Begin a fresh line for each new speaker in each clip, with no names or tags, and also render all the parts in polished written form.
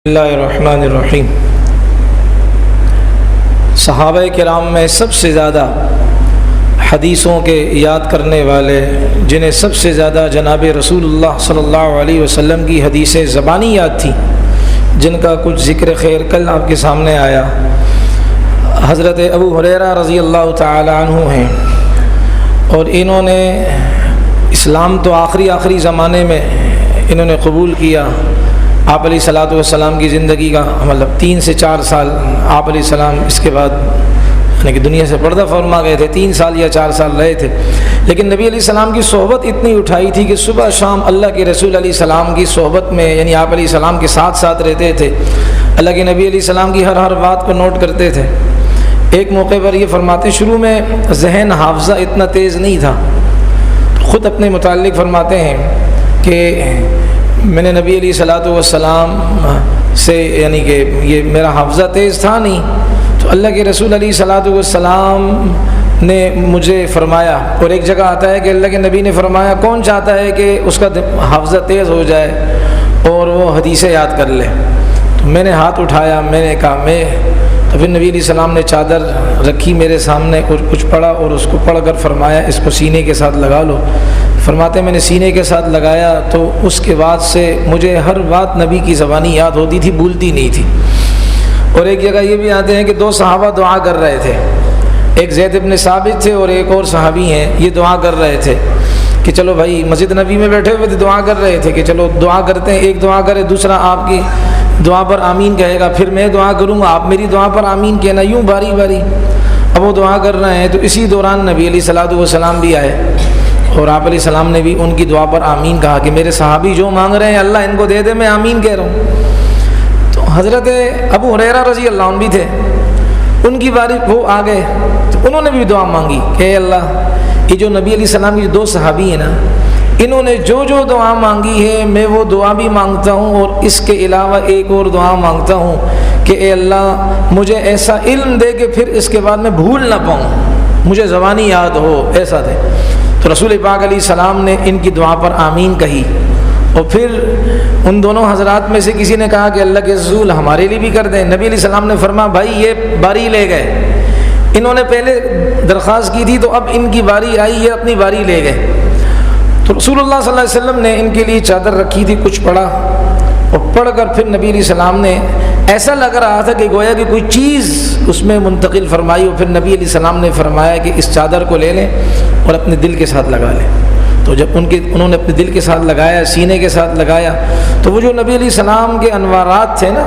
بسم اللہ الرحمن الرحیم۔ صحابہ کرام میں سب سے زیادہ حدیثوں کے یاد کرنے والے، جنہیں سب سے زیادہ جناب رسول اللہ صلی اللہ علیہ وسلم کی حدیثیں زبانی یاد تھیں، جن کا کچھ ذکر خیر کل آپ کے سامنے آیا، حضرت ابو ہریرہ رضی اللہ تعالی عنہ ہیں۔ اور انہوں نے اسلام تو آخری زمانے میں انہوں نے قبول کیا۔ آپ علیہ الصلوۃ والسلام کی زندگی کا مطلب 3 سے 4 سال آپ علیہ السلام اس کے بعد یعنی کہ دنیا سے پردہ فرما گئے تھے، 3 سال یا 4 سال رہے تھے، لیکن نبی علیہ السلام کی صحبت اتنی اٹھائی تھی کہ صبح شام اللہ کے رسول علیہ السلام کی صحبت میں، یعنی آپ علیہ السلام کے ساتھ رہتے تھے، اللہ کے نبی علیہ السلام کی ہر بات کو نوٹ کرتے تھے۔ ایک موقع پر یہ فرماتے، شروع میں ذہن حافظہ اتنا تیز نہیں تھا، خود اپنے متعلق فرماتے ہیں کہ میں نے نبی علیہ الصلوۃ والسلام سے یعنی کہ یہ میرا حافظہ تیز تھا نہیں، تو اللہ کے رسول علیہ الصلوۃ والسلام نے مجھے فرمایا، اور ایک جگہ آتا ہے کہ اللہ کے نبی نے فرمایا کون چاہتا ہے کہ اس کا حافظہ تیز ہو جائے اور وہ حدیثیں یاد کر لے؟ تو میں نے ہاتھ اٹھایا، میں نے کہا میں، تو پھر نبی علیہ السلام نے چادر رکھی میرے سامنے اور کچھ پڑھا، اور اس کو پڑھ کر فرمایا اس کو سینے کے ساتھ لگا لو۔ فرماتے میں نے سینے کے ساتھ لگایا تو اس کے بعد سے مجھے ہر بات نبی کی زبانی یاد ہوتی تھی، بھولتی نہیں تھی۔ اور ایک جگہ یہ بھی آتے ہیں کہ 2 صحابہ دعا کر رہے تھے، ایک زید بن ثابت تھے اور ایک اور صحابی ہیں، یہ دعا کر رہے تھے کہ چلو بھائی، مسجد نبی میں بیٹھے ہوئے تھے، دعا کر رہے تھے کہ چلو دعا کرتے ہیں، ایک دعا کرے دوسرا آپ کی دعا پر آمین کہے گا، پھر میں دعا کروں گا آپ میری دعا پر آمین کہنا، یوں باری باری۔ اب وہ دعا کر رہے ہیں تو اسی دوران نبی علیہ الصلوۃ والسلام بھی آئے، اور آپ علیہ السلام نے بھی ان کی دعا پر آمین کہا کہ میرے صحابی جو مانگ رہے ہیں اللہ ان کو دے دے، میں آمین کہہ رہا ہوں۔ تو حضرت ابو ہریرہ رضی اللہ عنہ بھی تھے، ان کی باری وہ آ گئے تو انہوں نے بھی دعا مانگی کہ اے اللہ، یہ جو نبی علیہ السلام کی 2 صحابی ہیں نا، انہوں نے جو دعا مانگی ہے میں وہ دعا بھی مانگتا ہوں، اور اس کے علاوہ ایک اور دعا مانگتا ہوں کہ اے اللہ مجھے ایسا علم دے کہ پھر اس کے بعد میں بھول نہ پاؤں، مجھے زبانی یاد ہو، ایسا دے۔ تو رسول پاک علیہ السلام نے ان کی دعا پر آمین کہی، اور پھر ان دونوں حضرات میں سے کسی نے کہا کہ اللہ کے رسول ہمارے لیے بھی کر دیں۔ نبی علیہ السلام نے فرمایا بھائی یہ باری لے گئے، انہوں نے پہلے درخواست کی تھی تو اب ان کی باری آئی، یہ اپنی باری لے گئے۔ تو رسول اللہ صلی اللہ علیہ وسلم نے ان کے لیے چادر رکھی تھی، کچھ پڑھا، اور پڑھ کر پھر نبی علیہ السلام نے ایسا لگ رہا تھا کہ گویا کہ کوئی چیز اس میں منتقل فرمائی، اور پھر نبی علیہ السلام نے فرمایا کہ اس چادر کو لے لیں اور اپنے دل کے ساتھ لگا لیں۔ تو جب انہوں نے اپنے دل کے ساتھ لگایا، سینے کے ساتھ لگایا، تو وہ جو نبی علیہ السلام کے انوارات تھے نا،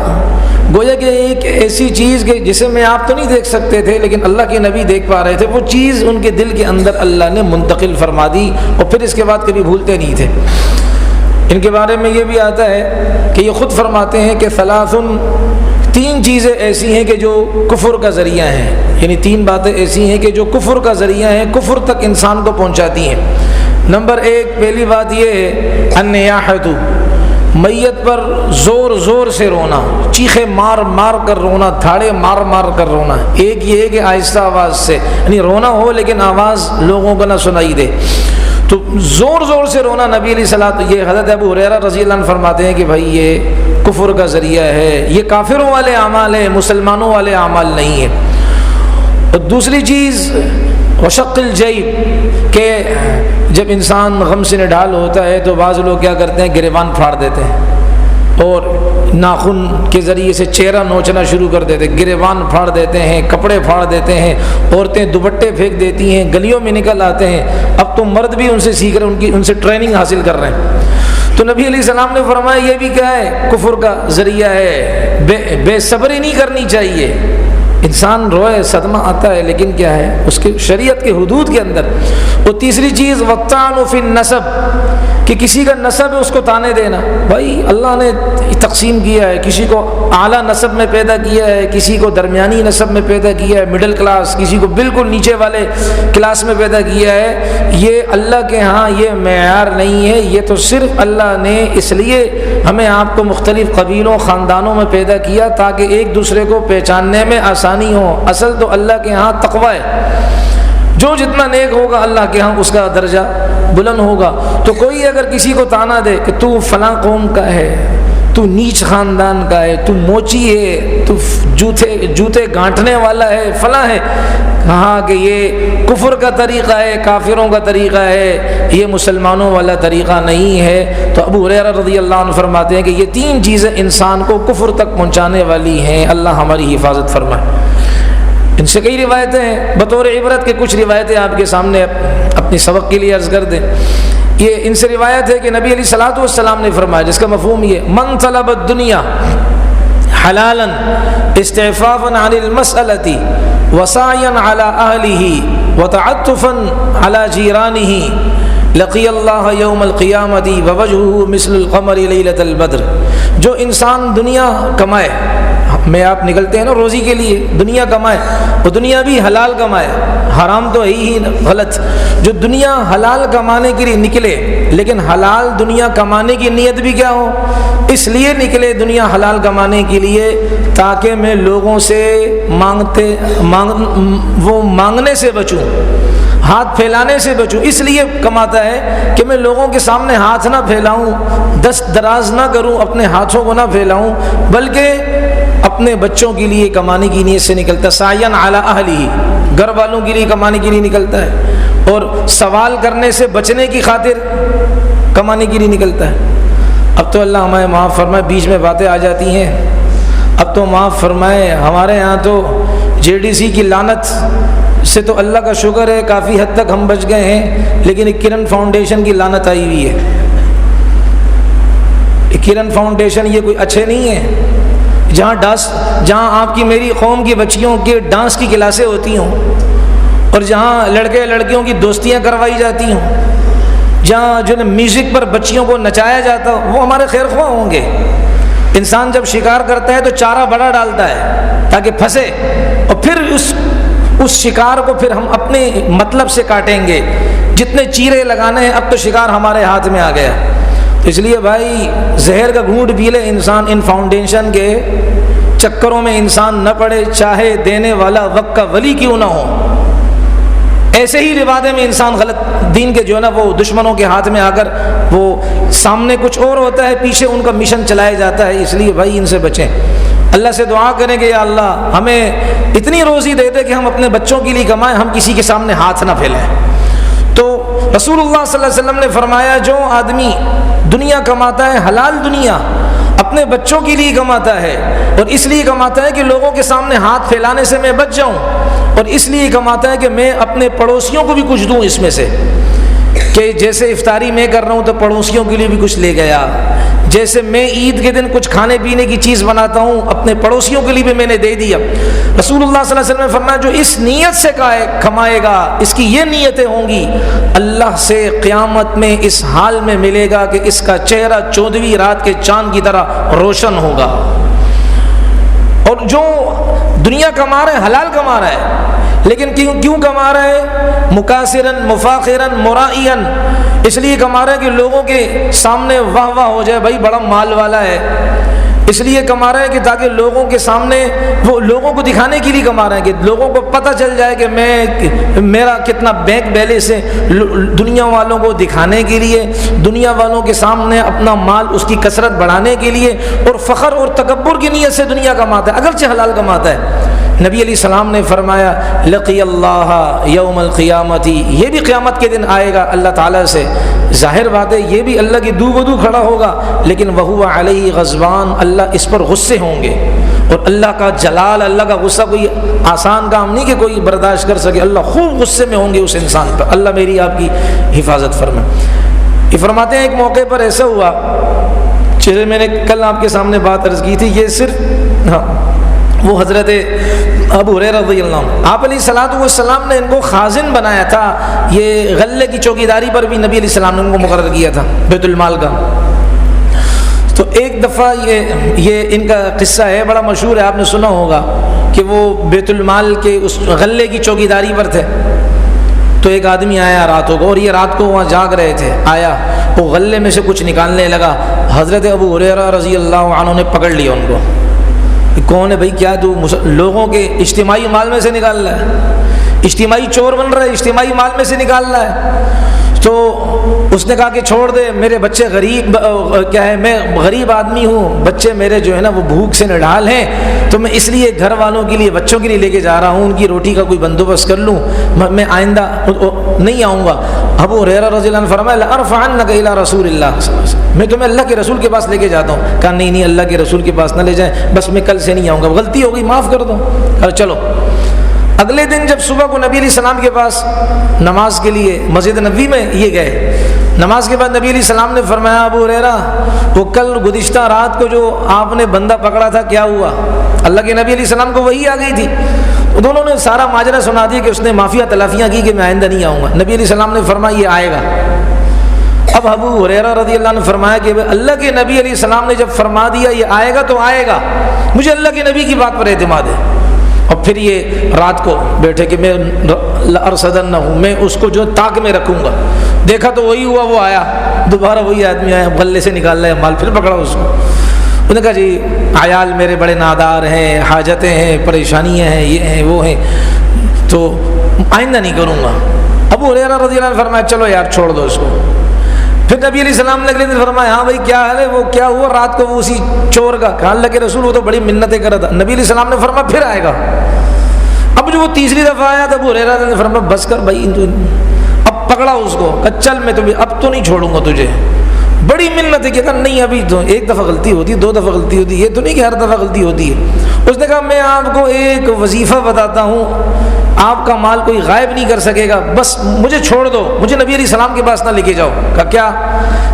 گویا کہ ایک ایسی چیز کہ جسے میں آپ تو نہیں دیکھ سکتے تھے لیکن اللہ کے نبی دیکھ پا رہے تھے، وہ چیز ان کے دل کے اندر اللہ نے منتقل فرما دی، اور پھر اس کے بعد کبھی بھولتے نہیں تھے۔ ان کے بارے میں یہ بھی آتا ہے کہ یہ خود فرماتے ہیں کہ 3 چیزیں ایسی ہیں کہ جو کفر کا ذریعہ ہیں، یعنی 3 باتیں ایسی ہیں کہ جو کفر کا ذریعہ ہیں، کفر تک انسان کو پہنچاتی ہیں۔ نمبر 1 پہلی بات یہ ہے النیاحۃ، میت پر زور سے رونا، چیخے مار کر رونا، دھاڑے مار کر رونا۔ ایک یہ ہے کہ آہستہ آواز سے، یعنی رونا ہو لیکن آواز لوگوں کو نہ سنائی دے، تو زور سے رونا نبی علیہ الصلوۃ، یہ حضرت ابو ہریرہ رضی اللہ عنہ فرماتے ہیں کہ بھائی یہ کفر کا ذریعہ ہے، یہ کافروں والے اعمال ہیں، مسلمانوں والے اعمال نہیں ہیں۔ اور دوسری چیز وشق الجیب، کہ جب انسان غم سے نڈال ہوتا ہے تو بعض لوگ کیا کرتے ہیں، گریبان پھاڑ دیتے ہیں اور ناخن کے ذریعے سے چہرہ نوچنا شروع کر دیتے ہیں، گریبان پھاڑ دیتے ہیں، کپڑے پھاڑ دیتے ہیں، عورتیں دوپٹے پھینک دیتی ہیں، گلیوں میں نکل آتے ہیں۔ اب تو مرد بھی ان سے سیکھ رہے، ان سے ٹریننگ حاصل کر رہے ہیں۔ تو نبی علیہ السلام نے فرمایا یہ بھی کیا ہے، کفر کا ذریعہ ہے، بے صبری نہیں کرنی چاہیے۔ انسان روئے، صدمہ آتا ہے، لیکن کیا ہے اس کے شریعت کے حدود کے اندر۔ اور تیسری چیز والطعن فی النسب، کہ کسی کا نسب ہے اس کو تانے دینا۔ بھائی اللہ نے تقسیم کیا ہے، کسی کو اعلیٰ نسب میں پیدا کیا ہے، کسی کو درمیانی نسب میں پیدا کیا ہے، مڈل کلاس، کسی کو بالکل نیچے والے کلاس میں پیدا کیا ہے۔ یہ اللہ کے ہاں یہ معیار نہیں ہے، یہ تو صرف اللہ نے اس لیے ہمیں آپ کو مختلف قبیلوں خاندانوں میں پیدا کیا تاکہ ایک دوسرے کو پہچاننے میں آسانی ہو۔ اصل تو اللہ کے ہاں تقوی ہے، جو جتنا نیک ہوگا اللہ کے ہاں اس کا درجہ بلند ہوگا۔ تو کوئی اگر کسی کو تانا دے کہ تو فلاں قوم کا ہے، تو نیچ خاندان کا ہے، تو موچی ہے، تو جوتے گانٹنے والا ہے، فلاں ہے. کہا کہ یہ کفر کا طریقہ ہے، کافروں کا طریقہ ہے، یہ مسلمانوں والا طریقہ نہیں ہے. تو ابو ہریرہ رضی اللہ عنہ فرماتے ہیں کہ یہ 3 چیزیں انسان کو کفر تک پہنچانے والی ہیں. اللہ ہماری حفاظت فرمائے. ان سے کئی روایتیں ہیں، بطور عبرت کے کچھ روایتیں آپ کے سامنے اپنی سبق کے لیے عرض کر دیں. یہ ان سے روایت ہے کہ نبی علیہ الصلوۃ والسلام نے فرمایا، جس کا مفہوم یہ: من طلب الدنیا حلالا استعفافا عن المسألة وسعيا على أهله وتعطفا على جيرانه لقي الله يوم القيامة ووجهه مثل القمر ليلة البدر. جو انسان دنیا کمائے، میں آپ نکلتے ہیں نا روزی کے لیے، دنیا کمائے، وہ دنیا بھی حلال کمائے، حرام تو ہے ہی غلط. جو دنیا حلال کمانے کے لیے نکلے، لیکن حلال دنیا کمانے کی نیت بھی کیا ہو، اس لیے نکلے دنیا حلال کمانے کے لیے تاکہ میں لوگوں سے وہ مانگنے سے بچوں، ہاتھ پھیلانے سے بچوں. اس لیے کماتا ہے کہ میں لوگوں کے سامنے ہاتھ نہ پھیلاؤں، دست دراز نہ کروں، اپنے ہاتھوں کو نہ پھیلاؤں، بلکہ اپنے بچوں کے لیے کمانے کی نیت سے نکلتا ہے. سعیاً علی اہلہ، گھر والوں کے لیے کمانے کے لیے نکلتا ہے، اور سوال کرنے سے بچنے کی خاطر کمانے کے لیے نکلتا ہے. اب تو اللہ ہمیں معاف فرمائے، بیچ میں باتیں آ جاتی ہیں، اب تو معاف فرمائے. ہمارے ہاں تو JDC کی لعنت سے تو اللہ کا شکر ہے کافی حد تک ہم بچ گئے ہیں، لیکن ایک کرن فاؤنڈیشن کی لعنت آئی ہوئی ہے. کرن فاؤنڈیشن یہ کوئی اچھے نہیں ہے، جہاں آپ کی میری قوم کی بچیوں کے ڈانس کی کلاسیں ہوتی ہوں، اور جہاں لڑکے لڑکیوں کی دوستیاں کروائی جاتی ہوں، جہاں جو میوزک پر بچیوں کو نچایا جاتا ہو، وہ ہمارے خیر خواہ ہوں گے. انسان جب شکار کرتا ہے تو چارہ بڑا ڈالتا ہے تاکہ پھنسے، اور پھر اس شکار کو پھر ہم اپنے مطلب سے کاٹیں گے. جتنے چیرے لگانے ہیں، اب تو شکار ہمارے ہاتھ میں آ گیا. اس لیے بھائی زہر کا گھونٹ پی لے انسان، ان فاؤنڈیشن کے چکروں میں انسان نہ پڑے، چاہے دینے والا وقت کا ولی کیوں نہ ہو. ایسے ہی روادے میں انسان غلط دین کے جو ہے نا وہ دشمنوں کے ہاتھ میں آ کر وہ سامنے کچھ اور ہوتا ہے، پیچھے ان کا مشن چلایا جاتا ہے. اس لیے بھائی ان سے بچیں. اللہ سے دعا کریں کہ یا اللہ ہمیں اتنی روزی دے دے کہ ہم اپنے بچوں کے لیے کمائیں، ہم کسی کے سامنے ہاتھ نہ پھیلائیں. تو رسول اللہ صلی اللہ علیہ وسلم نے فرمایا جو آدمی دنیا کماتا ہے، حلال دنیا اپنے بچوں کے لیے کماتا ہے، اور اس لیے کماتا ہے کہ لوگوں کے سامنے ہاتھ پھیلانے سے میں بچ جاؤں، اور اس لیے کماتا ہے کہ میں اپنے پڑوسیوں کو بھی کچھ دوں اس میں سے، کہ جیسے افطاری میں کر رہا ہوں تو پڑوسیوں کے لیے بھی کچھ لے گیا، جیسے میں عید کے دن کچھ کھانے پینے کی چیز بناتا ہوں اپنے پڑوسیوں کے لیے بھی میں نے دے دیا. رسول اللہ صلی اللہ علیہ وسلم نے فرمایا جو اس نیت سے کمائے گا، اس کی یہ نیتیں ہوں گی، اللہ سے قیامت میں اس حال میں ملے گا کہ اس کا چہرہ 14ویں رات کے چاند کی طرح روشن ہوگا. اور جو دنیا کما رہا ہے، حلال کما رہا ہے، لیکن کیوں کما رہا ہے؟ مکاسرن، مفاخرن، مرائین، اس لیے کما رہا ہے کہ لوگوں کے سامنے واہ واہ ہو جائے، بھائی بڑا مال والا ہے. اس لیے کما رہا ہے کہ تاکہ لوگوں کے سامنے وہ لوگوں کو دکھانے کے لیے کما رہا ہے، کہ لوگوں کو پتہ چل جائے کہ میرا کتنا بینک بیلنس ہے، دنیا والوں کو دکھانے کے لیے، دنیا والوں کے سامنے اپنا مال اس کی کثرت بڑھانے کے لیے، اور فخر اور تکبر کی نیت سے دنیا کماتا ہے، اگرچہ حلال کماتا ہے. نبی علیہ السلام نے فرمایا لقی اللہ یوم القیامت، یہ بھی قیامت کے دن آئے گا اللہ تعالیٰ سے. ظاہر بات ہے یہ بھی اللہ کی دو بدو کھڑا ہوگا، لیکن وہو علیہ غضبان، اللہ اس پر غصے ہوں گے. اور اللہ کا جلال، اللہ کا غصہ کوئی آسان کام نہیں کہ کوئی برداشت کر سکے. اللہ خوب غصے میں ہوں گے اس انسان پر. اللہ میری آپ کی حفاظت فرمائے. یہ فرماتے ہیں ایک موقع پر ایسا ہوا، چہرے میں نے کل آپ کے سامنے بات عرض کی تھی، یہ صرف وہ حضرت ابو ہریرہ رضی اللہ عنہ، آپ علیہ الصلوۃ والسلام نے ان کو خازن بنایا تھا. یہ غلے کی چوکیداری پر بھی نبی علیہ السلام نے ان کو مقرر کیا تھا، بیت المال کا. تو ایک دفعہ یہ ان کا قصہ ہے، بڑا مشہور ہے، آپ نے سنا ہوگا کہ وہ بیت المال کے اس غلے کی چوکیداری پر تھے. تو ایک آدمی آیا راتوں کو، اور یہ رات کو وہاں جاگ رہے تھے، آیا وہ غلے میں سے کچھ نکالنے لگا. حضرت ابو ہریرہ رضی اللہ عنہ نے پکڑ لیا ان کو. کون ہے بھائی؟ کیا تو لوگوں کے اجتماعی مال میں سے نکال رہا ہے؟ اجتماعی چور بن رہا ہے، اجتماعی مال میں سے نکال رہا ہے. تو اس نے کہا کہ چھوڑ دے، میرے بچے غریب کیا ہے، میں غریب آدمی ہوں، بچے میرے جو ہے نا وہ بھوک سے نڈھال ہیں، تو میں اس لیے گھر والوں کے لیے بچوں کے لیے لے کے جا رہا ہوں، ان کی روٹی کا کوئی بندوبست کر لوں، میں آئندہ نہیں آؤں گا۔ ابو ہریرہ رضی اللہ عنہ فرمایا لأرفعنک الی رسول اللہ صلی اللہ علیہ وسلم، میں تمہیں اللہ کے رسول کے پاس لے کے جاتا ہوں۔ کہا نہیں نہیں، اللہ کے رسول کے پاس نہ لے جائیں، بس میں کل سے نہیں آؤں گا، غلطی ہو گئی معاف کر دو۔ کہا چلو۔ اگلے دن جب صبح کو نبی علیہ السلام کے پاس نماز کے لیے مسجد نبوی میں یہ گئے، نماز کے بعد نبی علیہ السلام نے فرمایا ابو ہریرہ وہ کل گزشتہ رات کو جو آپ نے بندہ پکڑا تھا کیا ہوا؟ اللہ کے نبی علیہ السلام کو وحی آ گئی تھی، دونوں نے سارا ماجرا سنا دیا کہ اس نے معافیہ تلافیاں کی کہ میں آئندہ نہیں آؤں گا۔ نبی علیہ السلام نے فرمایا یہ آئے گا۔ اب ابو ہریرہ رضی اللہ عنہ فرمایا کہ اللہ کے نبی علیہ السلام نے جب فرما دیا یہ آئے گا تو آئے گا، مجھے اللہ کے نبی کی بات پر اعتماد ہے۔ اور پھر یہ رات کو بیٹھے کہ میں لأرصدنہ، میں اس کو جو تاک میں رکھوں گا۔ دیکھا تو وہی ہوا، وہ آیا دوبارہ، وہی آدمی آیا غلے سے نکال رہا ہے مال، پھر پکڑا اس کو۔ انہوں نے کہا جی عیال میرے بڑے نادار ہیں، حاجتیں ہیں، پریشانیاں ہیں، یہ ہیں وہ ہیں، تو آئندہ نہیں کروں گا۔ ابو ہریرہ رضی اللہ عنہ فرمایا چلو یار چھوڑ دو اس کو۔ پھر نبی علیہ السلام نے اگلے دن فرمایا ہاں بھائی کیا حال ہے، وہ کیا ہوا رات کو وہ اسی چور کا؟ کہا اللہ کے رسول وہ تو بڑی منتیں کر رہا تھا۔ نبی علیہ السلام نے فرمایا پھر آئے گا۔ اب جو وہ تیسری دفعہ آیا تھا ابو ہریرہ نے فرمایا بس کر بھائی، اب پکڑا اس کو، کہا چل میں تمہیں اب تو نہیں چھوڑوں گا تجھے، بڑی منت ہے کہ نہیں ابھی تو ایک دفعہ غلطی ہوتی ہے، دو دفعہ غلطی ہوتی ہے، یہ تو نہیں کہ ہر دفعہ غلطی ہوتی ہے۔ اس نے کہا میں آپ کو ایک وظیفہ بتاتا ہوں، آپ کا مال کوئی غائب نہیں کر سکے گا، بس مجھے چھوڑ دو، مجھے نبی علیہ السلام کے پاس نہ لے کے جاؤ۔ کہا کیا؟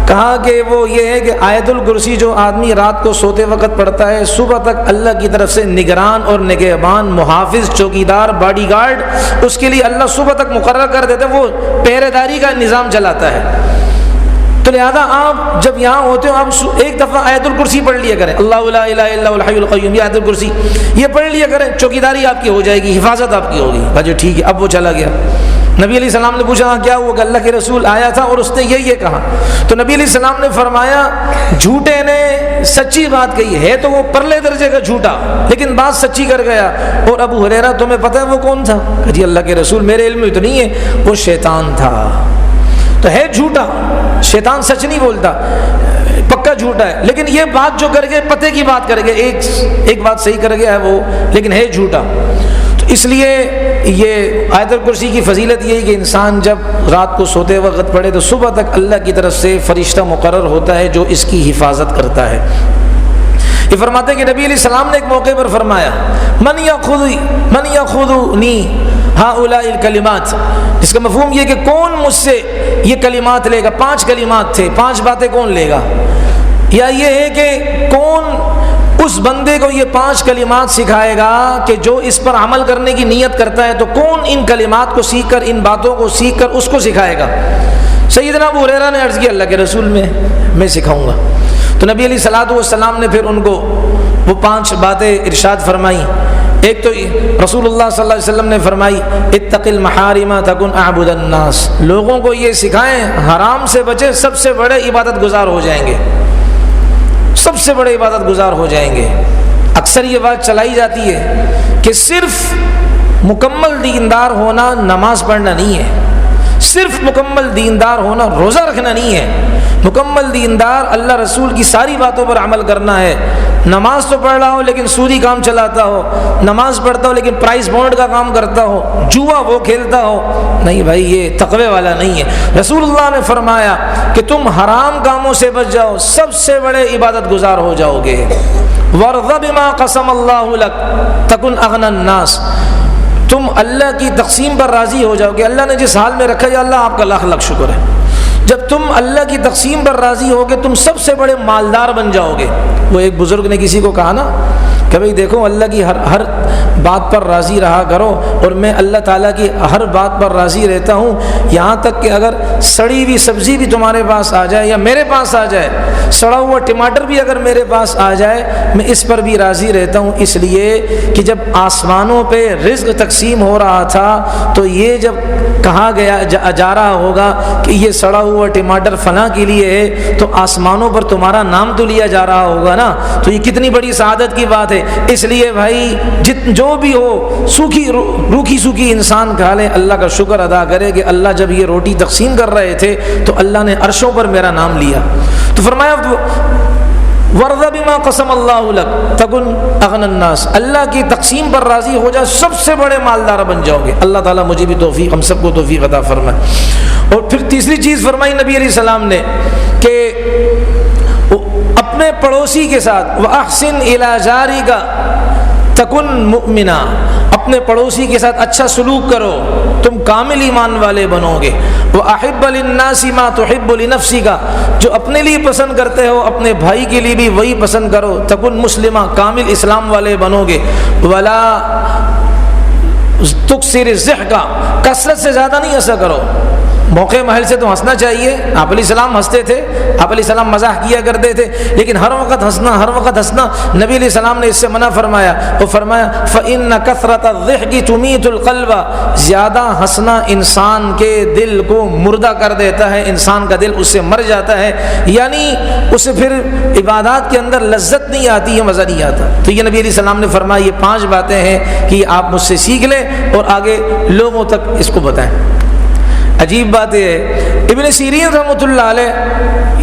کہا کہ وہ یہ ہے کہ آیت الکرسی جو آدمی رات کو سوتے وقت پڑھتا ہے، صبح تک اللہ کی طرف سے نگران اور نگہبان، محافظ، چوکیدار، باڈی گارڈ اس کے لیے اللہ صبح تک مقرر کر دیتا ہے، وہ پہرے داری کا نظام چلاتا ہے۔ تو لہذا آپ جب یہاں ہوتے ہو آپ ایک دفعہ آیت الکرسی پڑھ لیا کریں، اللہ لا الہ الا هو الحی القیوم، یہ آیت الکرسی یہ پڑھ لیا کریں، چوکیداری آپ کی ہو جائے گی، حفاظت آپ کی ہوگی۔ کہا جو ٹھیک ہے۔ اب وہ چلا گیا۔ نبی علیہ السلام نے پوچھا کیا ہوا؟ کہ اللہ کے رسول آیا تھا اور اس نے یہ کہا۔ تو نبی علیہ السلام نے فرمایا جھوٹے نے سچی بات کہی ہے تو وہ پرلے درجے کا جھوٹا، لیکن بات سچی کر گیا۔ اور ابو ہریرہ تمہیں پتہ ہے وہ کون تھا؟ کہ جی اللہ کے رسول میرے علم میں تو نہیں ہے، وہ شیطان تھا۔ تو ہے جھوٹا، شیطان سچ نہیں بولتا، پکا جھوٹا ہے، لیکن یہ بات جو کر گئے پتے کی بات کر گئے، ایک بات صحیح کر گیا ہے وہ، لیکن ہے جھوٹا۔ تو اس لیے یہ آیت الکرسی کی فضیلت یہ ہے کہ انسان جب رات کو سوتے وقت پڑھے تو صبح تک اللہ کی طرف سے فرشتہ مقرر ہوتا ہے جو اس کی حفاظت کرتا ہے۔ یہ فرماتے ہیں کہ نبی علیہ السلام نے ایک موقع پر فرمایا من یاخذنی ہؤلاء الکلمات، اس کا مفہوم یہ کہ کون مجھ سے یہ کلمات لے گا؟ 5 کلمات تھے، 5 باتیں کون لے گا؟ یا یہ ہے کہ کون اس بندے کو یہ 5 کلمات سکھائے گا کہ جو اس پر عمل کرنے کی نیت کرتا ہے، تو کون ان کلمات کو سیکھ کر، ان باتوں کو سیکھ کر اس کو سکھائے گا؟ سیدنا ابو ہریرہ نے عرض کیا اللہ کے رسول میں سکھاؤں گا۔ تو نبی علیہ الصلوۃ والسلام نے پھر ان کو وہ 5 باتیں ارشاد فرمائیں۔ ایک تو رسول اللہ صلی اللہ علیہ وسلم نے فرمائی اتق المحارم تکن اعبد الناس، لوگوں کو یہ سکھائیں حرام سے بچیں، سب سے بڑے عبادت گزار ہو جائیں گے، سب سے بڑے عبادت گزار ہو جائیں گے۔ اکثر یہ بات چلائی جاتی ہے کہ صرف مکمل دیندار ہونا نماز پڑھنا نہیں ہے، صرف مکمل دیندار ہونا روزہ رکھنا نہیں ہے، مکمل دیندار اللہ رسول کی ساری باتوں پر عمل کرنا ہے۔ نماز تو پڑھ رہا ہو لیکن سودی کام چلاتا ہو، نماز پڑھتا ہو لیکن پرائز بانڈ کا کام کرتا ہو، جوا وہ کھیلتا ہو، نہیں بھائی یہ تقوی والا نہیں ہے۔ رسول اللہ نے فرمایا کہ تم حرام کاموں سے بچ جاؤ، سب سے بڑے عبادت گزار ہو جاؤ گے۔ وَارْضَ بِمَا قَسَمَ اللَّهُ لَكَ تَكُنْ أَغْنَى النَّاسِ، تم اللہ کی تقسیم پر راضی ہو جاؤ گے، اللہ نے جس حال میں رکھا ہے اللہ آپ کا لاکھ لاکھ شکر ہے۔ جب تم اللہ کی تقسیم پر راضی ہوگے تم سب سے بڑے مالدار بن جاؤ گے۔ وہ ایک بزرگ نے کسی کو کہا نا کہ بھئی دیکھو اللہ کی ہر بات پر راضی رہا کرو، اور میں اللہ تعالیٰ کی ہر بات پر راضی رہتا ہوں، یہاں تک کہ اگر سڑی ہوئی سبزی بھی تمہارے پاس آ جائے یا میرے پاس آ جائے، سڑا ہوا ٹماٹر بھی اگر میرے پاس آ جائے میں اس پر بھی راضی رہتا ہوں، اس لیے کہ جب آسمانوں پہ رزق تقسیم ہو رہا تھا تو یہ جب کہا گیا جا رہا ہوگا کہ یہ سڑا ہوا ٹماٹر فلاں کے لیے ہے، تو آسمانوں پر تمہارا نام تو لیا جا رہا ہوگا نا، تو یہ کتنی بڑی سعادت کی بات ہے۔ اس لیے بھائی جتنا جو بھی ہو روکھی سوکھی انسان کھا لے، اللہ کا شکر ادا کرے کہ اللہ جب یہ روٹی تقسیم کر رہے تھے تو اللہ نے عرشوں پر میرا نام لیا۔ تو فرمایا وَرْضَ بِمَا قَسَمَ اللَّهُ لَكَ تَكُنْ أَغْنَى النَّاسِ، اللہ کی تقسیم پر راضی ہو جا، سب سے بڑے مالدار بن جاؤ گے۔ اللہ تعالیٰ مجھے بھی توفیق، ہم سب کو توفیق عطا فرمائے۔ اور پھر تیسری چیز فرمائی نبی علیہ السلام نے کہ اپنے پڑوسی کے ساتھ وَأَحْسِنْ إِلَى جَارِكَ تَكُنْ مُؤْمِنًا، اپنے پڑوسی کے ساتھ اچھا سلوک کرو، تم کامل ایمان والے بنو گے۔ وَأَحِبَّ لِلنَّاسِ مَا تُحِبُّ لِنَفْسِكَ، جو اپنے لیے پسند کرتے ہو اپنے بھائی کے لیے بھی وہی پسند کرو۔ تَكُنْ مُسْلِمًا، کامل اسلام والے بنو گے۔ وَلَا تُكْثِرِ الضِّحْكَ، کثرت سے زیادہ نہیں ہنسا کرو، موقع محل سے تو ہنسنا چاہیے۔ آپ علیہ السلام ہنستے تھے، آپ علیہ السلام مزاح کیا کرتے تھے، لیکن ہر وقت ہنسنا نبی علیہ السلام نے اس سے منع فرمایا۔ وہ فرمایا فَإِنَّ كَثْرَةَ الضِّحْكِ تُمِيتُ الْقَلْبَ، زیادہ ہنسنا انسان کے دل کو مردہ کر دیتا ہے، انسان کا دل اس سے مر جاتا ہے، یعنی اسے پھر عبادات کے اندر لذت نہیں آتی ہے، مزہ نہیں آتا۔ تو یہ نبی علیہ السلام نے فرمایا یہ 5 باتیں ہیں کہ آپ مجھ سے سیکھ لیں اور آگے لوگوں تک اس کو بتائیں۔ عجیب بات یہ ہے، ابن سیرین رحمۃ اللہ علیہ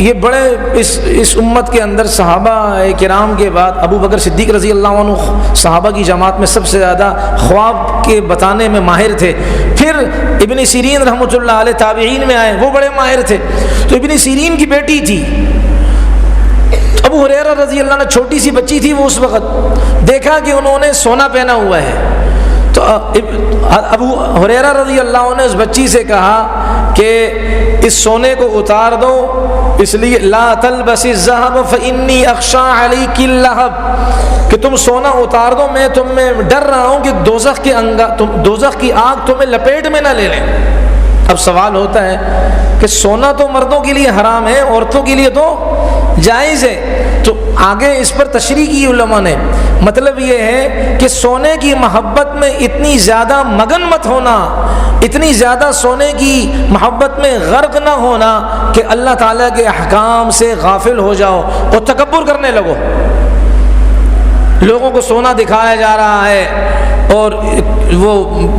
یہ بڑے اس امت کے اندر صحابہ کرام کے بعد ابو بکر صدیق رضی اللہ عنہ صحابہ کی جماعت میں سب سے زیادہ خواب کے بتانے میں ماہر تھے۔ پھر ابن سیرین رحمۃ اللہ علیہ تابعین میں آئے، وہ بڑے ماہر تھے۔ تو ابن سیرین کی بیٹی تھی ابو ہریرہ رضی اللہ عنہ، چھوٹی سی بچی تھی وہ اس وقت، دیکھا کہ انہوں نے سونا پہنا ہوا ہے، تو ابو ہریرہ رضی اللہ عنہ نے اس بچی سے کہا کہ اس سونے کو اتار دو، اس لیے لا تلبس الذهب فإني أخشى عليك اللهب، کہ تم سونا اتار دو، میں تم میں ڈر رہا ہوں کہ دوزخ کی آگ تمہیں لپیٹ میں نہ لے لیں۔ اب سوال ہوتا ہے کہ سونا تو مردوں کے لیے حرام ہے، عورتوں کے لیے تو جائز ہے، تو آگے اس پر تشریح کی علماء نے۔ مطلب یہ ہے کہ سونے کی محبت میں اتنی زیادہ مگن مت ہونا، اتنی زیادہ سونے کی محبت میں غرق نہ ہونا کہ اللہ تعالیٰ کے احکام سے غافل ہو جاؤ اور تکبر کرنے لگو۔ لوگوں کو سونا دکھایا جا رہا ہے اور وہ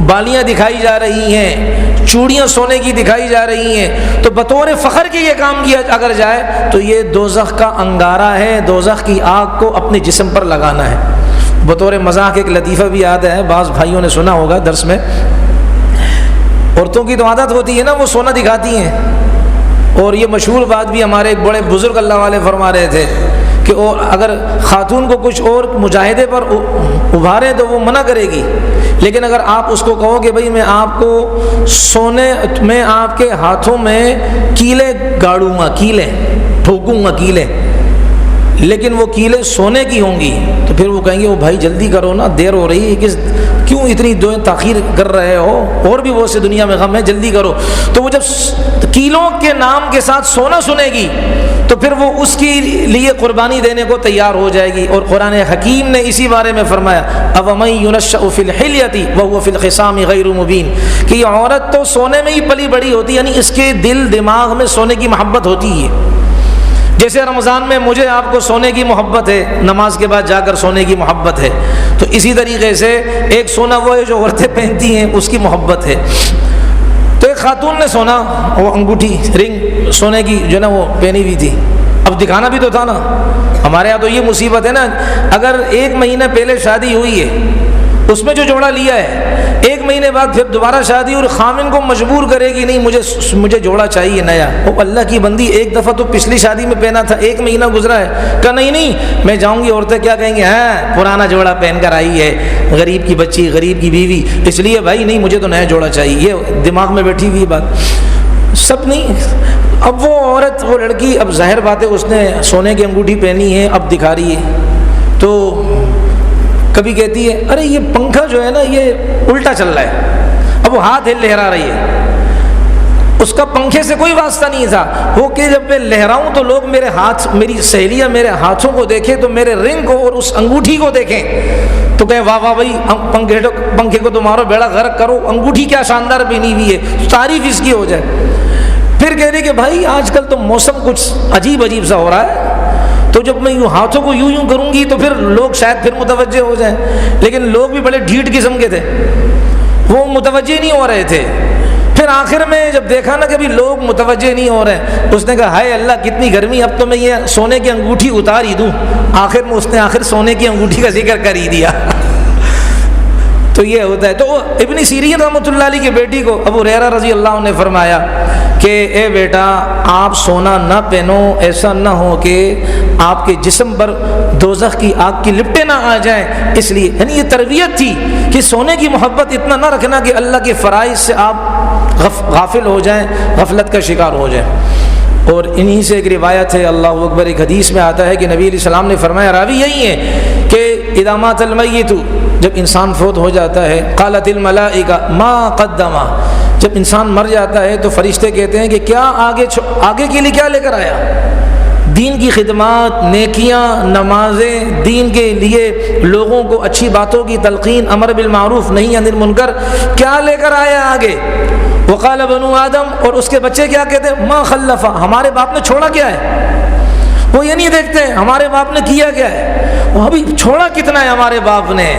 بالیاں دکھائی جا رہی ہیں، چوڑیاں سونے کی دکھائی جا رہی ہیں، تو بطور فخر کے یہ کام کیا اگر جائے تو یہ دوزخ کا انگارہ ہے، دوزخ کی آگ کو اپنے جسم پر لگانا ہے۔ بطور مذاق ایک لطیفہ بھی یاد ہے، بعض بھائیوں نے سنا ہوگا درس میں، عورتوں کی تو عادت ہوتی ہے نا وہ سونا دکھاتی ہیں، اور یہ مشہور بات بھی ہمارے ایک بڑے بزرگ اللہ والے فرما رہے تھے کہ اور اگر خاتون کو کچھ اور مجاہدے پر ابھاریں تو وہ منع کرے گی، لیکن اگر آپ اس کو کہو کہ بھئی میں آپ کو سونے میں آپ کے ہاتھوں میں کیلے گاڑوں گا، کیلے ٹھوکوں گا کیلے، لیکن وہ کیلے سونے کی ہوں گی، تو پھر وہ کہیں گے وہ بھائی جلدی کرو نا، دیر ہو رہی ہے، کیوں اتنی تاخیر کر رہے ہو، اور بھی بہت سے دنیا میں غم ہے، جلدی کرو۔ تو وہ جب کیلوں کے نام کے ساتھ سونا سنے گی تو پھر وہ اس کے لیے قربانی دینے کو تیار ہو جائے گی۔ اور قرآن حکیم نے اسی بارے میں فرمایا أَوَمَن يُنَشَّأُ فِي الْحِلْيَةِ وَهُوَ فِي الْخِصَامِ غَيْرُ مُبِينٍ، کہ یہ عورت تو سونے میں ہی پلی بڑی ہوتی ہے، یعنی اس کے دل دماغ میں سونے کی محبت ہوتی ہے۔ جیسے رمضان میں مجھے آپ کو سونے کی محبت ہے، نماز کے بعد جا کر سونے کی محبت ہے، تو اسی طریقے سے ایک سونا وہ ہے جو عورتیں پہنتی ہیں، اس کی محبت ہے۔ تو ایک خاتون نے سونا، وہ انگوٹھی رنگ سونے کی جو نا وہ پہنی ہوئی تھی، اب دکھانا بھی تو تھا نا۔ ہمارے یہاں تو یہ مصیبت ہے نا، اگر 1 مہینہ پہلے شادی ہوئی ہے، اس میں جو جوڑا لیا ہے، 1 مہینے بعد پھر دوبارہ شادی اور خامن کو مجبور کرے گی نہیں مجھے جوڑا چاہیے نیا۔ وہ اللہ کی بندی، ایک دفعہ تو پچھلی شادی میں پہنا تھا، 1 مہینہ گزرا ہے، کہا نہیں میں جاؤں گی، عورتیں کیا کہیں گے، ہاں پرانا جوڑا پہن کر آئی ہے، غریب کی بچی، غریب کی بیوی، اس لیے بھائی نہیں مجھے تو نیا جوڑا چاہیے۔ یہ دماغ میں بیٹھی ہوئی بات سب نہیں۔ اب وہ عورت، وہ لڑکی، اب ظاہر بات ہے اس نے سونے کی انگوٹھی پہنی ہے، اب دکھا رہی ہے، تو کبھی کہتی ہے ارے یہ پنکھا جو ہے نا یہ الٹا چل رہا ہے، اب وہ ہاتھ لہرا رہی ہے، اس کا پنکھے سے کوئی واسطہ نہیں تھا، وہ کہ جب میں لہراؤں تو لوگ میرے ہاتھ، میری سہیلیاں میرے ہاتھوں کو دیکھیں تو میرے رنگ کو اور اس انگوٹھی کو دیکھیں تو کہیں واہ واہ بھائی پنکھے کو تمہارا بیڑا غرق کرو، انگوٹھی کیا شاندار پہنی ہوئی ہے، تعریف اس کی ہو جائے۔ پھر کہہ رہی کہ بھائی آج کل تو موسم کچھ عجیب سا ہو رہا ہے، تو جب میں یوں ہاتھوں کو یوں کروں گی تو پھر لوگ شاید پھر متوجہ ہو جائیں. لیکن لوگ بھی بڑے ڈھیٹ قسم کے تھے, وہ متوجہ نہیں ہو رہے تھے. پھر آخر میں جب دیکھا نا کہ ابھی لوگ متوجہ نہیں ہو رہے, اس نے کہا ہائے اللہ کتنی گرمی, اب تو میں یہ سونے کی انگوٹھی اتار ہی دوں. آخر میں اس نے سونے کی انگوٹھی کا ذکر کر ہی دیا. تو یہ ہوتا ہے. تو ابن سیرین رحمۃ اللہ علیہ کی بیٹی کو ابو ہریرہ رضی اللہ عنہ نے فرمایا کہ اے بیٹا آپ سونا نہ پہنو, ایسا نہ ہو کہ آپ کے جسم پر دوزخ کی آگ کی لپٹیں نہ آ جائیں. اس لیے یعنی یہ تربیت تھی کہ سونے کی محبت اتنا نہ رکھنا کہ اللہ کے فرائض سے آپ غافل ہو جائیں, غفلت کا شکار ہو جائیں. اور انہی سے ایک روایت ہے, اللہ اکبر, ایک حدیث میں آتا ہے کہ نبی علیہ السلام نے فرمایا, راوی یہی ہے کہ اذا مات المیت, جب انسان فوت ہو جاتا ہے, قالت الملائکہ ما قدما, جب انسان مر جاتا ہے تو فرشتے کہتے ہیں کہ کیا آگے کے لیے کیا لے کر آیا, دین کی خدمات, نیکیاں, نمازیں, دین کے لیے لوگوں کو اچھی باتوں کی تلقین, امر بالمعروف نہیں عن المنکر, کیا لے کر آیا آگے. وقال بنو آدم, اور اس کے بچے کیا کہتے ہیں, ما خلفا, ہمارے باپ نے چھوڑا کیا ہے. وہ یہ نہیں دیکھتے ہمارے باپ نے کیا کیا ہے, وہ ابھی چھوڑا کتنا ہے ہمارے باپ نے.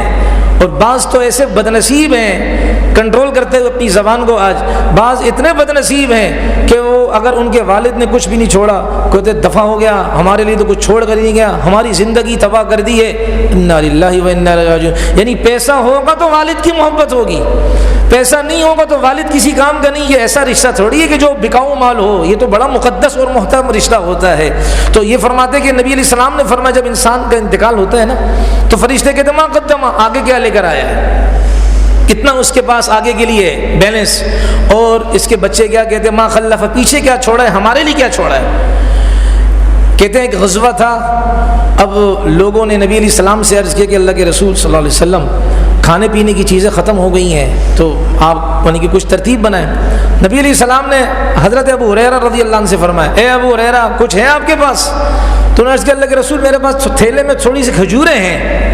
اور بعض تو ایسے بدنصیب ہیں, کنٹرول کرتے ہوئے اپنی زبان کو, آج بعض اتنے بدنصیب ہیں کہ وہ اگر ان کے والد نے کچھ بھی نہیں چھوڑا, کہتے دفع ہو گیا, ہمارے لیے تو کچھ چھوڑ کر نہیں گیا, ہماری زندگی تباہ کر دی ہے. انا للہ و انا الیہ راجعون. یعنی پیسہ ہوگا تو والد کی محبت ہوگی, پیسہ نہیں ہوگا تو والد کسی کام کا نہیں. یہ ایسا رشتہ تھوڑی ہے کہ جو بکاؤ مال ہو, یہ تو بڑا مقدس اور محترم رشتہ ہوتا ہے. تو یہ فرماتے کہ نبی علیہ السلام نے فرمایا جب انسان کا انتقال ہوتا ہے نا تو فرشتے کہتے ما قدما, آگے کیا لے کر آیا ہے, کتنا اس کے پاس آگے کے لیے بیلنس. اور اس کے بچے کیا کہتے ہیں, ما خلف, پیچھے کیا چھوڑا ہے, ہمارے لیے کیا چھوڑا ہے. کہتے ہیں ایک غزوہ تھا, اب لوگوں نے نبی علیہ السلام سے عرض کیا کہ اللہ کے رسول صلی اللہ علیہ وسلم کھانے پینے کی چیزیں ختم ہو گئی ہیں, تو آپ یعنی کہ کچھ ترتیب بنائیں. نبی علیہ السلام نے حضرت ابو ہریرہ رضی اللہ عنہ سے فرمایا, اے ابو ہریرہ کچھ ہے آپ کے پاس. تو انہوں نے عرض کیا اللہ کے رسول میرے پاس تھیلے میں تھوڑی سی کھجوریں ہیں.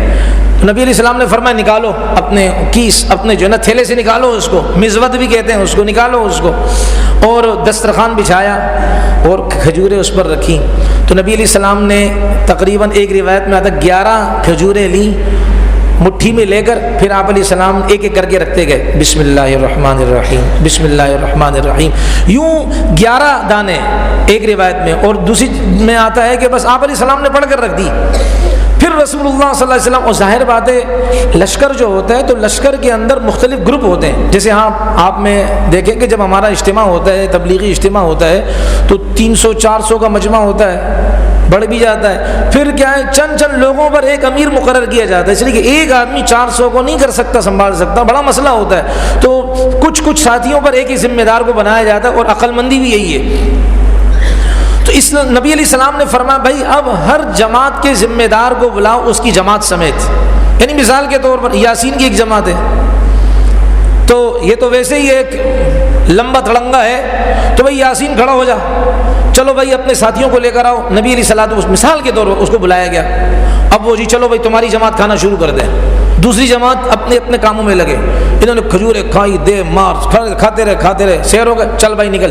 نبی علیہ السلام نے فرمایا نکالو اپنے کیس, اپنے جو ہے نا تھیلے سے نکالو اس کو, مزود بھی کہتے ہیں اس کو, نکالو اس کو. اور دسترخوان بچھایا اور کھجوریں اس پر رکھی. تو نبی علیہ السلام نے تقریباً ایک روایت میں آتا 11 کھجوریں لیں مٹھی میں لے کر, پھر آپ علیہ السلام ایک ایک کر کے رکھتے گئے, بسم اللہ الرحمن الرحیم, بسم اللہ الرحمن الرحیم, یوں 11 دانے ایک روایت میں. اور دوسری میں آتا ہے کہ بس آپ علیہ السلام نے پڑھ کر رکھ دی. پھر رسول اللہ صلی اللہ علیہ وسلم, اور ظاہر بات ہے لشکر جو ہوتا ہے تو لشکر کے اندر مختلف گروپ ہوتے ہیں. جیسے آپ میں دیکھیں کہ جب ہمارا اجتماع ہوتا ہے, تبلیغی اجتماع ہوتا ہے, تو 300-400 کا مجمع ہوتا ہے, بڑھ بھی جاتا ہے. پھر کیا ہے چند لوگوں پر ایک امیر مقرر کیا جاتا ہے, اس لیے کہ ایک آدمی 400 کو نہیں کر سکتا, سنبھال سکتا, بڑا مسئلہ ہوتا ہے. تو کچھ ساتھیوں پر ایک ہی ذمہ دار کو بنایا جاتا ہے, اور عقل مندی بھی یہی ہے. تو اس نبی علیہ السلام نے فرمایا بھائی اب ہر جماعت کے ذمہ دار کو بلاؤ اس کی جماعت سمیت. یعنی مثال کے طور پر یاسین کی ایک جماعت ہے, تو یہ تو ویسے ہی ایک لمبا تڑنگا ہے, تو بھائی یاسین کھڑا ہو جا, چلو بھائی اپنے ساتھیوں کو لے کر آؤ. نبی علیہ الصلوۃ والسلام مثال کے طور پر اس کو بلایا گیا. اب وہ جی چلو بھائی تمہاری جماعت کھانا شروع کر دیں. دوسری جماعت اپنے اپنے کاموں میں لگے, انہوں نے کھجوریں کھائی, دے مار, کھاتے رہے, سیر ہو گئے, چل بھائی نکل.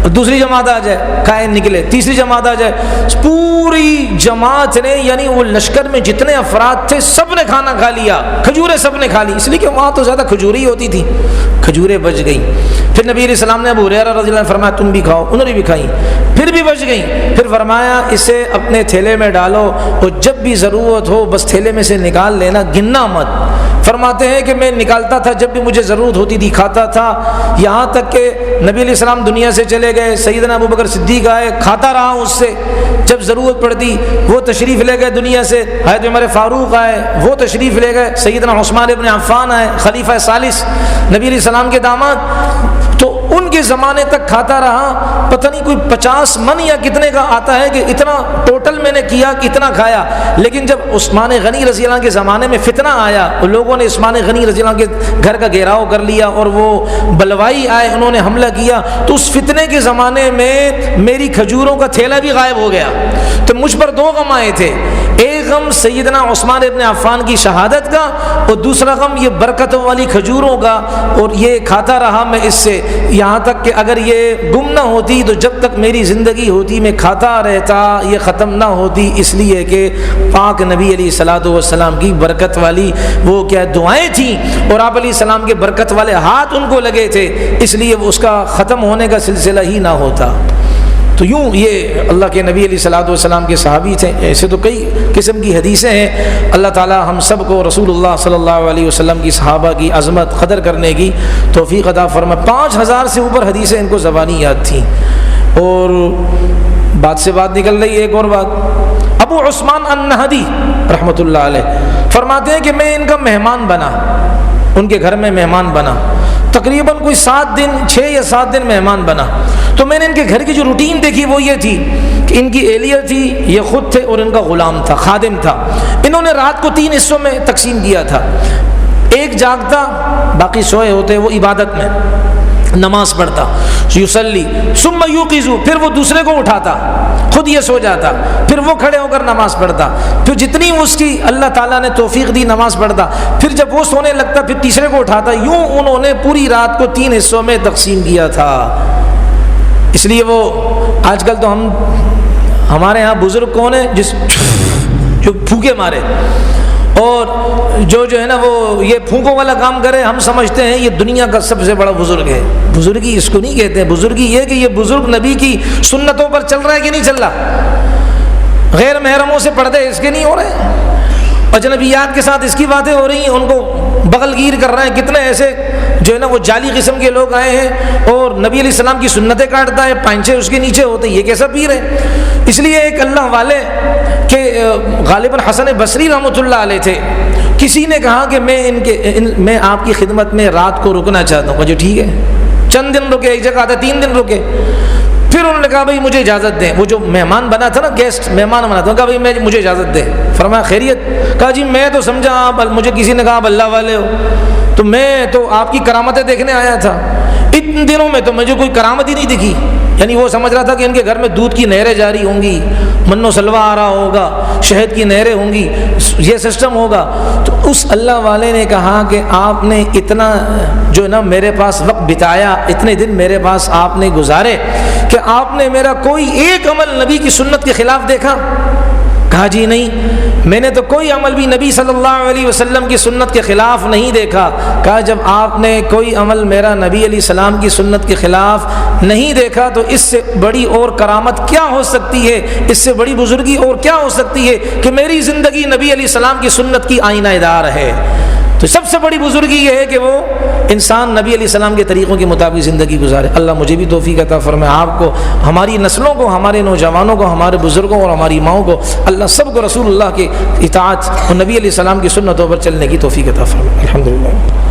دوسری جماعت آ جائے, کھائے نکلے. تیسری جماعت آ جائے, پوری جماعت نے یعنی وہ لشکر میں جتنے افراد تھے سب نے کھانا کھا لیا, کھجوریں سب نے کھا لی, اس لیے کہ وہاں تو زیادہ کھجوریں ہی ہوتی تھی, کھجوریں بچ گئیں. پھر نبی علیہ السلام نے ابو ہریرہ رضی اللہ عنہ فرمایا تم بھی کھاؤ, انہوں نے بھی کھائیں, پھر بھی بچ گئیں. پھر فرمایا اسے اپنے تھیلے میں ڈالو, اور جب بھی ضرورت ہو بس تھیلے میں سے نکال لینا, گننا مت. فرماتے ہیں کہ میں نکالتا تھا جب بھی مجھے ضرورت ہوتی تھی, کھاتا تھا, یہاں تک کہ نبی علیہ السلام دنیا سے چلے گئے, سیدنا ابوبکر صدیق آئے, کھاتا رہا اس سے, جب ضرورت پڑتی وہ تشریف لے گئے دنیا سے, حضرت عمر فاروق آئے, وہ تشریف لے گئے, سیدنا عثمان ابن عفان آئے, خلیفہ ثالث نبی علیہ السلام کے داماد, تو ان کے زمانے تک کھاتا رہا. پتہ نہیں کوئی 50 من یا کتنے کا آتا ہے کہ اتنا ٹوٹل میں نے کیا کہ اتنا کھایا. لیکن جب عثمان غنی رضی اللہ عنہ کے زمانے میں فتنہ آیا, لوگوں نے عثمان غنی رضی اللہ عنہ کے گھر کا گھیراؤ کر لیا, اور وہ بلوائی آئے, انہوں نے حملہ کیا, تو اس فتنے کے زمانے میں میری کھجوروں کا تھیلا بھی غائب ہو گیا. تو مجھ پر 2 غم آئے تھے، ایک غم سیدنا عثمان ابن عفان کی شہادت کا، اور دوسرا غم یہ برکتوں والی کھجوروں کا، اور یہ کھاتا رہا میں اس سے یہاں تک کہ اگر یہ گم نہ ہوتی تو جب تک میری زندگی ہوتی میں کھاتا رہتا، یہ ختم نہ ہوتی، اس لیے کہ پاک نبی علیہ الصلوۃ والسلام کی برکت والی وہ کیا دعائیں تھیں، اور آپ علیہ السلام کے برکت والے ہاتھ ان کو لگے تھے، اس لیے اس کا ختم ہونے کا سلسلہ ہی نہ ہوتا۔ تو یوں یہ اللہ کے نبی علیہ الصلوۃ والسلام کے صحابی تھے۔ ایسے تو کئی قسم کی حدیثیں ہیں۔ اللہ تعالی ہم سب کو رسول اللہ صلی اللہ علیہ وسلم کی صحابہ کی عظمت قدر کرنے کی توفیق عطا فرمائے۔ 5000 سے اوپر حدیثیں ان کو زبانی یاد تھیں۔ اور بات سے بات نکل رہی ہے ایک اور بات، ابو عثمان النہدی رحمۃ اللہ علیہ فرماتے ہیں کہ میں ان کا مہمان بنا، ان کے گھر میں مہمان بنا، تقریباً کوئی 7 دن 6 یا 7 دن مہمان بنا۔ تو میں نے ان کے گھر کی جو روٹین دیکھی وہ یہ تھی کہ ان کی اہلیہ تھی، یہ خود تھے اور ان کا غلام تھا، خادم تھا۔ انہوں نے رات کو 3 حصوں میں تقسیم کیا تھا، ایک جاگتا، باقی سوئے ہوتے، وہ عبادت میں نماز پڑھتا، یصلی ثم یوقظ، پھر وہ دوسرے کو اٹھاتا، خود یہ سو جاتا، پھر وہ کھڑے ہو کر نماز پڑھتا، پھر جتنی اس کی اللہ تعالیٰ نے توفیق دی نماز پڑھتا، پھر جب وہ سونے لگتا پھر تیسرے کو اٹھاتا۔ یوں انہوں نے پوری رات کو 3 حصوں میں تقسیم کیا تھا۔ اس لیے وہ آج کل تو ہمارے ہاں بزرگ کون ہیں جو پھونکے مارے اور جو ہے نا وہ یہ پھونکوں والا کام کرے، ہم سمجھتے ہیں یہ دنیا کا سب سے بڑا بزرگ ہے۔ بزرگی اس کو نہیں کہتے ہیں، بزرگی یہ کہ یہ بزرگ نبی کی سنتوں پر چل رہا ہے کہ نہیں چل رہا، غیر محرموں سے پردے اس کے نہیں ہو رہے، اجنبیات کے ساتھ اس کی باتیں ہو رہی ہیں، ان کو بغل گیر کر رہے ہیں۔ کتنے ایسے جو ہے نا وہ جعلی قسم کے لوگ آئے ہیں اور نبی علیہ السلام کی سنتیں کاٹتا ہے، پائنچے اس کے نیچے ہوتے، یہ کیسا پیر ہے؟ اس لیے ایک اللہ والے کہ غالباً حسن بصری رحمۃ اللہ علیہ تھے، کسی نے کہا کہ میں آپ کی خدمت میں رات کو رکنا چاہتا ہوں۔ جو ٹھیک ہے، چند دن رکے، ایک جگہ آتا 3 دن رکے، پھر انہوں نے کہا بھائی مجھے اجازت دیں۔ وہ جو مہمان بنا تھا نا، گیسٹ مہمان بنا تھا، کہا بھائی مجھے اجازت دیں۔ فرمایا خیریت؟ کہا جی میں تو سمجھا آپ، مجھے کسی نے کہا آپ اللہ والے ہو، تو میں تو آپ کی کرامتیں دیکھنے آیا تھا، اتنے دنوں میں تو مجھے کوئی کرامت ہی نہیں دکھی۔ یعنی وہ سمجھ رہا تھا کہ ان کے گھر میں دودھ کی نہریں جاری ہوں گی، من و سلوہ آ رہا ہوگا، شہد کی نہریں ہوں گی، یہ سسٹم ہوگا۔ تو اس اللہ والے نے کہا کہ آپ نے اتنا جو ہے نا میرے پاس وقت بتایا، اتنے دن میرے پاس آپ نے گزارے، کہ آپ نے میرا کوئی ایک عمل نبی کی سنت کے خلاف دیکھا؟ کہا جی نہیں، میں نے تو کوئی عمل بھی نبی صلی اللہ علیہ وسلم کی سنت کے خلاف نہیں دیکھا۔ کہا جب آپ نے کوئی عمل میرا نبی علیہ السلام کی سنت کے خلاف نہیں دیکھا تو اس سے بڑی اور کرامت کیا ہو سکتی ہے، اس سے بڑی بزرگی اور کیا ہو سکتی ہے کہ میری زندگی نبی علیہ السلام کی سنت کی آئینہ دار ہے۔ تو سب سے بڑی بزرگی یہ ہے کہ وہ انسان نبی علیہ السلام کے طریقوں کے مطابق زندگی گزارے۔ اللہ مجھے بھی توفیق عطا فرمائے، آپ کو، ہماری نسلوں کو، ہمارے نوجوانوں کو، ہمارے بزرگوں اور ہماری ماؤں کو، اللہ سب کو رسول اللہ کی اطاعت اور نبی علیہ السلام کی سنتوں پر چلنے کی توفیق عطا فرمائے۔ الحمدللہ۔